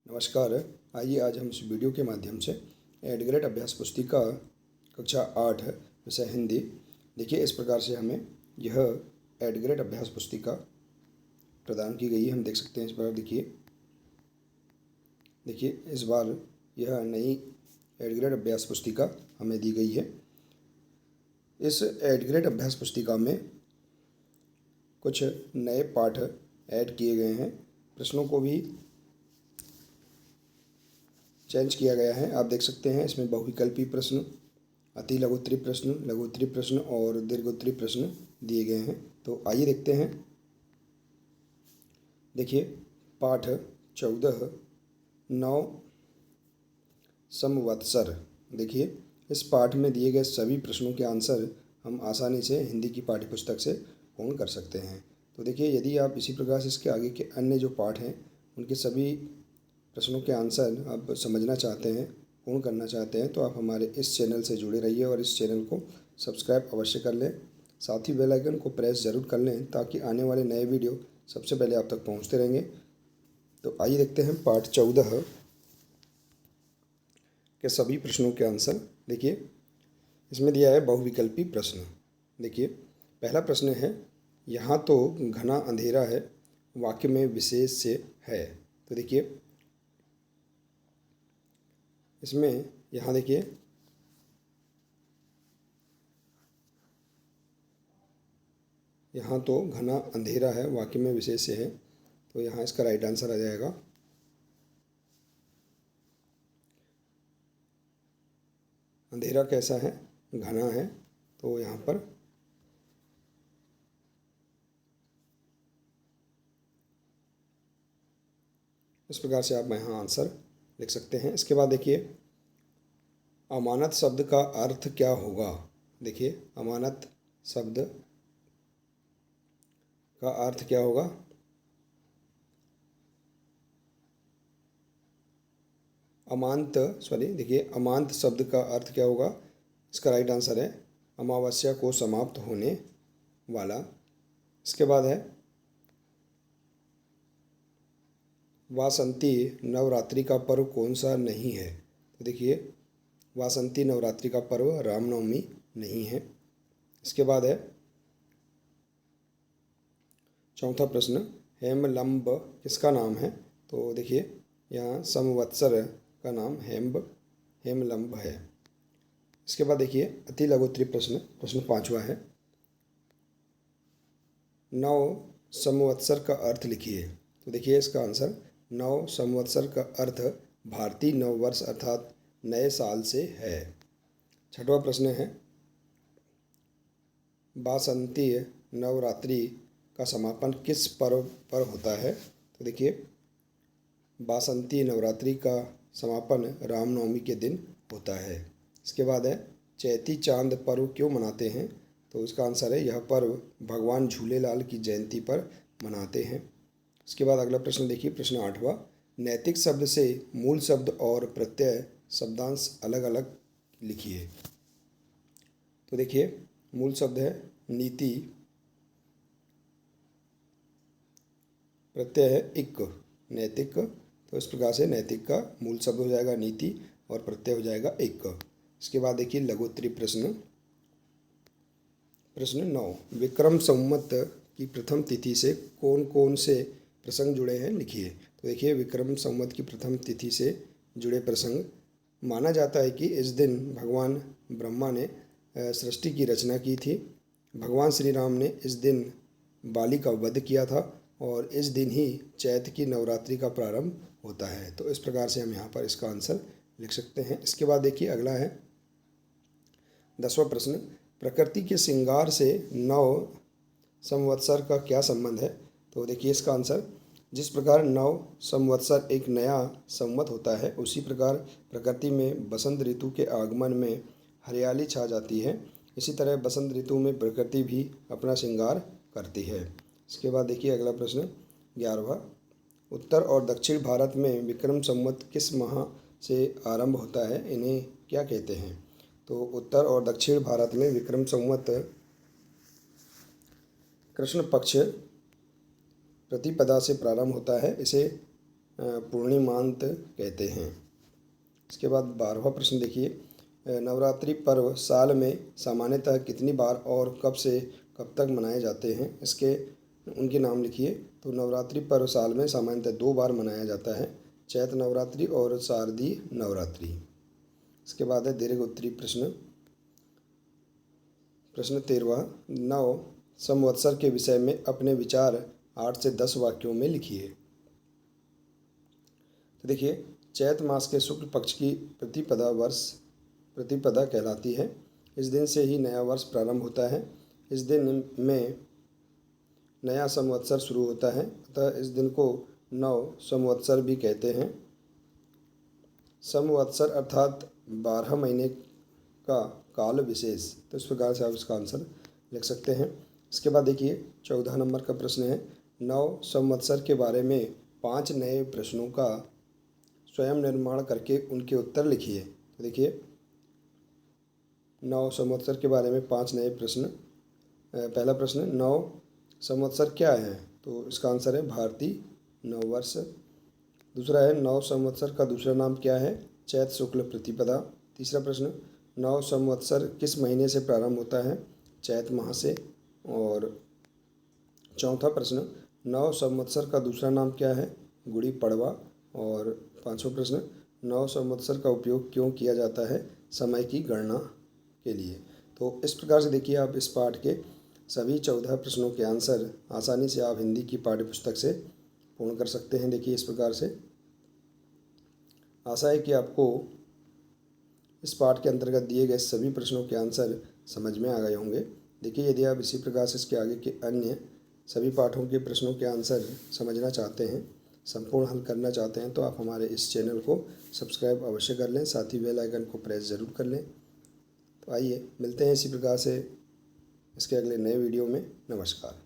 नमस्कार। आइए आज हम इस वीडियो के माध्यम से एडग्रेड अभ्यास पुस्तिका कक्षा 8 विषय हिंदी। देखिए इस प्रकार से हमें यह एडग्रेड अभ्यास पुस्तिका प्रदान की गई है। हम देख सकते हैं इस बार देखिए इस बार यह नई एडग्रेड अभ्यास पुस्तिका हमें दी गई है। इस एडग्रेड अभ्यास पुस्तिका में कुछ नए पाठ ऐड किए गए हैं। प्रश्नों को भी चेंज किया गया है। आप देख सकते हैं इसमें बहुविकल्पी प्रश्न, अति लघुत्तरी प्रश्न, लघुत्तरी प्रश्न और दीर्घोत्तरी प्रश्न दिए गए हैं। तो आइए देखते हैं। देखिए पाठ 14 9 संवत्सर। देखिए इस पाठ में दिए गए सभी प्रश्नों के आंसर हम आसानी से हिंदी की पाठ्यपुस्तक से पूर्ण कर सकते हैं। तो देखिए यदि आप इसी प्रकार से इसके आगे के अन्य जो पाठ हैं उनके सभी प्रश्नों के आंसर आप समझना चाहते हैं, पूर्ण करना चाहते हैं, तो आप हमारे इस चैनल से जुड़े रहिए और इस चैनल को सब्सक्राइब अवश्य कर लें। साथ ही बेल आइकन को प्रेस ज़रूर कर लें ताकि आने वाले नए वीडियो सबसे पहले आप तक पहुंचते रहेंगे। तो आइए देखते हैं पाठ 14 के सभी प्रश्नों के आंसर। देखिए इसमें दिया है बहुविकल्पी प्रश्न। देखिए पहला प्रश्न है, यहाँ तो घना अंधेरा है, वाक्य में विशेष से है। तो देखिए इसमें यहाँ देखिए यहाँ तो घना अंधेरा है, वाक्य में विशेष से है। तो यहाँ इसका राइट आंसर आ जाएगा। अंधेरा कैसा है? घना है। तो यहाँ पर इस प्रकार से आप यहाँ आंसर लिख सकते हैं। इसके बाद देखिए अमानत शब्द का अर्थ क्या होगा। देखिए अमानत शब्द का अर्थ क्या होगा? देखिए अमांत शब्द का अर्थ क्या होगा? इसका राइट आंसर है अमावस्या को समाप्त होने वाला। इसके बाद है वासंती नवरात्रि का पर्व कौन सा नहीं है। तो देखिए वासंती नवरात्रि का पर्व रामनवमी नहीं है। इसके बाद है चौथा प्रश्न, हेमलंब किसका नाम है। तो देखिए यहाँ संवत्सर का नाम हेमलंब है। इसके बाद देखिए अति लघुत्तरी प्रश्न पांचवा है, नव संवत्सर का अर्थ लिखिए। तो देखिए इसका आंसर नव संवत्सर का अर्थ भारतीय नववर्ष अर्थात नए साल से है। छठवां प्रश्न है, वासंती नवरात्रि का समापन किस पर्व पर होता है। तो देखिए वासंती नवरात्रि का समापन रामनवमी के दिन होता है। इसके बाद है चैती चांद पर्व क्यों मनाते हैं। तो इसका आंसर है यह पर्व भगवान झूलेलाल की जयंती पर मनाते हैं। इसके बाद अगला प्रश्न देखिए प्रश्न 8वां, नैतिक शब्द से मूल शब्द और प्रत्यय शब्दांश अलग अलग लिखिए। तो देखिए मूल शब्द है नीति, प्रत्यय है इक, नैतिक। तो इस प्रकार से नैतिक का मूल शब्द हो जाएगा नीति और प्रत्यय हो जाएगा इक। इसके बाद देखिए लघुत्तरी प्रश्न 9, विक्रम संवत की प्रथम तिथि से कौन कौन से प्रसंग जुड़े हैं लिखिए। तो देखिए विक्रम संवत की प्रथम तिथि से जुड़े प्रसंग, माना जाता है कि इस दिन भगवान ब्रह्मा ने सृष्टि की रचना की थी। भगवान श्री राम ने इस दिन बाली का वध किया था और इस दिन ही चैत्र की नवरात्रि का प्रारंभ होता है। तो इस प्रकार से हम यहाँ पर इसका आंसर लिख सकते हैं। इसके बाद देखिए अगला है 10वां प्रश्न, प्रकृति के श्रृंगार से नव संवत्सर का क्या संबंध है। तो देखिए इसका आंसर, जिस प्रकार नव संवत्सर एक नया संवत होता है उसी प्रकार प्रकृति में बसंत ऋतु के आगमन में हरियाली छा जाती है। इसी तरह बसंत ऋतु में प्रकृति भी अपना श्रृंगार करती है। इसके बाद देखिए अगला प्रश्न 11वां, उत्तर और दक्षिण भारत में विक्रम संवत किस माह से आरंभ होता है, इन्हें क्या कहते हैं। तो उत्तर और दक्षिण भारत में विक्रम संवत कृष्ण पक्ष प्रतिपदा से प्रारंभ होता है। इसे पूर्णिमांत कहते हैं। इसके बाद 12वां प्रश्न देखिए, नवरात्रि पर्व साल में सामान्यतः कितनी बार और कब से कब तक मनाए जाते हैं, इसके उनके नाम लिखिए। तो नवरात्रि पर्व साल में सामान्यतः 2 बार मनाया जाता है, चैत्र नवरात्रि और शारदीय नवरात्रि। इसके बाद है दीर्घ उत्तरीय प्रश्न। प्रश्न 13वां, नव संवत्सर के विषय में अपने विचार 8 से 10 वाक्यों में लिखिए। तो देखिए, चैत्र मास के शुक्ल पक्ष की प्रतिपदा कहलाती है। इस दिन से ही नया वर्ष प्रारंभ होता है। इस दिन में नया संवत्सर शुरू होता है, अतः इस दिन को नव संवत्सर भी कहते हैं। संवत्सर अर्थात 12 महीने का काल विशेष। तो इस प्रकार से आप इसका आंसर लिख सकते हैं। इसके बाद देखिए 14 नंबर का प्रश्न है, नव संवत्सर के बारे में 5 नए प्रश्नों का स्वयं निर्माण करके उनके उत्तर लिखिए। तो देखिए, नव संवत्सर के बारे में 5 नए प्रश्न। पहला प्रश्न, नव संवत्सर क्या है? तो इसका आंसर है भारतीय नववर्ष। दूसरा है, नव संवत्सर का दूसरा नाम क्या है? चैत्र शुक्ल प्रतिपदा। तीसरा प्रश्न, नव संवत्सर किस महीने से प्रारंभ होता है? चैत्र माह से। और चौथा प्रश्न, नव संवत्सर का दूसरा नाम क्या है? गुड़ी पड़वा। और पांचवा प्रश्न, नव संवत्सर का उपयोग क्यों किया जाता है? समय की गणना के लिए। तो इस प्रकार से देखिए, आप इस पाठ के सभी 14 प्रश्नों के आंसर आसानी से आप हिंदी की पाठ्यपुस्तक से पूर्ण कर सकते हैं। देखिए, इस प्रकार से आशा है कि आपको इस पाठ के अंतर्गत दिए गए सभी प्रश्नों के आंसर समझ में आ गए होंगे। देखिए, यदि आप इसी प्रकार से इसके आगे के अन्य सभी पाठों के प्रश्नों के आंसर समझना चाहते हैं, संपूर्ण हल करना चाहते हैं, तो आप हमारे इस चैनल को सब्सक्राइब अवश्य कर लें, साथ ही बेल आइकन को प्रेस ज़रूर कर लें। तो आइए मिलते हैं इसी प्रकार से इसके अगले नए वीडियो में। नमस्कार।